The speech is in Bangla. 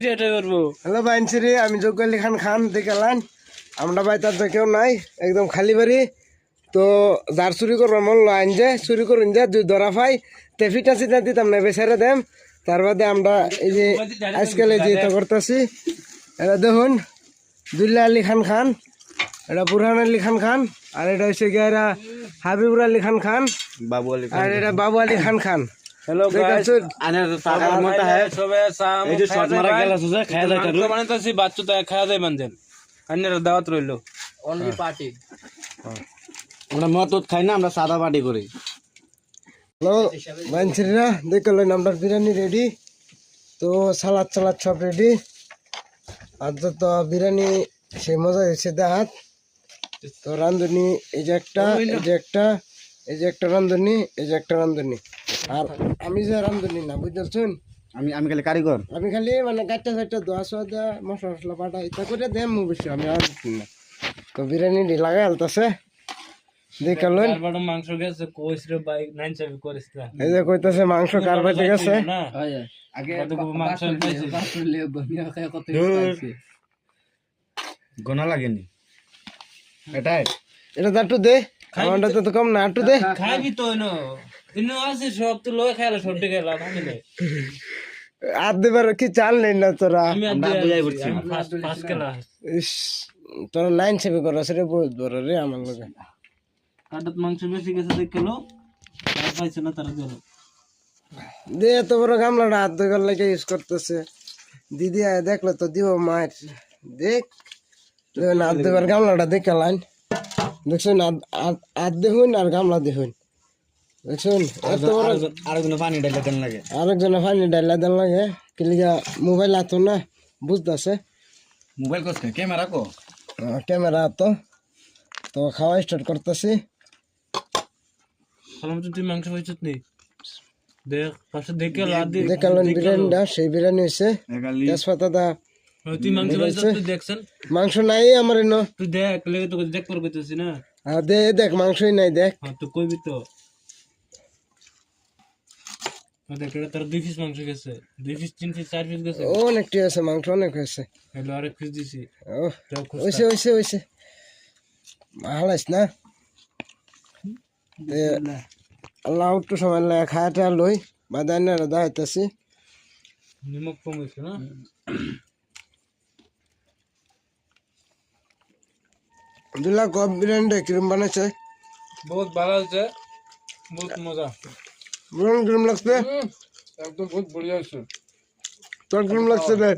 হ্যালো বাইনসিরি, আমি যোগ্য আলী খান খান দেখালাম। আমরা ভাই তার তো কেউ নাই, একদম খালি বাড়ি। তো যার চুরি করবো মন লাইন যে চুরি করুন যে দুই ধরা পাই তে ফিটা চিটা দিতাম না বেচারে দেম। তার বাদে আমরা এই যে আজকাল এই যে তো করতেছি, এটা দেখুন দুল্লা আলী খান খান, এটা বুরহান আলী খান খান, আর এটা হচ্ছে গিয়ে এরা হাবিবুর আলী খান খান, बाबू अली আর এটা বাবু আলী খান খান। हेलो गाइस आने तो सागर मोटा है सबे साम এই যে শর্ট মারা গেল আছে খায়া যায় কারু বানাইতাছি বাচ্চা তো খাওয়া যায় বানজেন अन्यर দাওয়াত রইলো অনলি পার্টি আমরা মদ তো খাই না, আমরা সাদা পার্টি করি। হ্যালো বাইনসিরিরা, দেখলেন আমরা বিরিয়ানি রেডি। তো সালাদ সালাদ সব রেডি। আর তো বিরিয়ানি সেই মজা হয়েছে দেখাত। তো রান্ধুনি এই যে একটা, এই যে একটা, এই যে একটা রান্ধুনি, এই যে একটা রান্ধুনি। আর আমি যে রান্ধুনি না, বুঝতেছেন, আমি আমি খালি কারিগর। আমি খালি মানে গাট্টা সাইটটা দোয়া সোয়া দেওয়া মশলা মশলা পাটা এটা করে দেম অবশ্যই, আমি রান্ধুনি না। তো বিরিয়ানি লাগাই আলতাছে দেখলেন। বড় মাংস গেছে কোইস রে ভাই নাইন চাবি করিস না এই যে কইতাছে মাংস কার বাটে গেছে। না আগে কত মাংস পাইছে বাসুলে বনিয়া খায় কত পাইছে গোনা লাগেনি এটাই। এটা তো একটু দে, আমারটা তো কম না, একটু দে। খাইবি তো এনো ইনো আছে সব তো লয় খাইলা সব দিকে খেলা আমি নাই আর দেবার কি চাল নেই না তোরা। আমি আমরা বুঝাই বলছি ফার্স্ট খেলা ইস, তোরা লাইন সেবে করো সেটা বহুত বড় রে আমার লগে। কাটাত মাংস বেশি গেছে দেখলো আর পাইছে না তারা গেল দে এত বড় গামলাটা হাত ধোয়ার লাগে ইউজ করতেছে। দিদি আয় দেখলো তো দিব মায়ের। দেখ দেখুন হাত ধোয়ার গামলাটা দেখে লাইন দেখছেন, হাত দেখুন আর গামলা দেখুন, দেখছেন এত বড়। আরেকজন পানি ঢালে দেন লাগে, আরেকজনে পানি ডাইলা দেন লাগে কিলিগা মোবাইল হাতো না, বুঝতেছে মোবাইল কোসকে ক্যামেরা কো ক্যামেরা হাতো। তো খাওয়া স্টার্ট করতেছি। সালাম তুই মাংস পাইছত নি দেখ পাশে দেখে লা দে দেখালেন বিরিয়ানিটা, সেই বিরিয়ানি হয়েছে এগালি তেজপাতা দা। তুই মাংস পাইছত তুই দেখছেন মাংস নাই আমার এনো। তুই দেখ লেগে তোকে দেখ করে কইতেছি না দে দেখ মাংসই নাই দেখ। হ্যাঁ তো কইবি তো দেখ এটা তোর 2 পিস মাংস গেছে 2 পিস 3 পিস 4 পিস গেছে অনেকটি আছে মাংস, অনেক হয়েছে। হলো আরেক পিস দিছি ও যাও খুশ হয়েছে হয়েছে হয়েছে হালাইস না। আল্লাহ একটু সময় লাগে খায়াটা লই বাদায় দাইতেছি। নিমক কম হইছে না দুলা কব বিরিয়ানিটা কিরম বানাইছে? বহুত ভালো হয়েছে বহুত মজা বিরিয়ানি কিরম লাগছে? একদম বহুত বড়িয়া হয়েছে তোর কিরম লাগছে রে?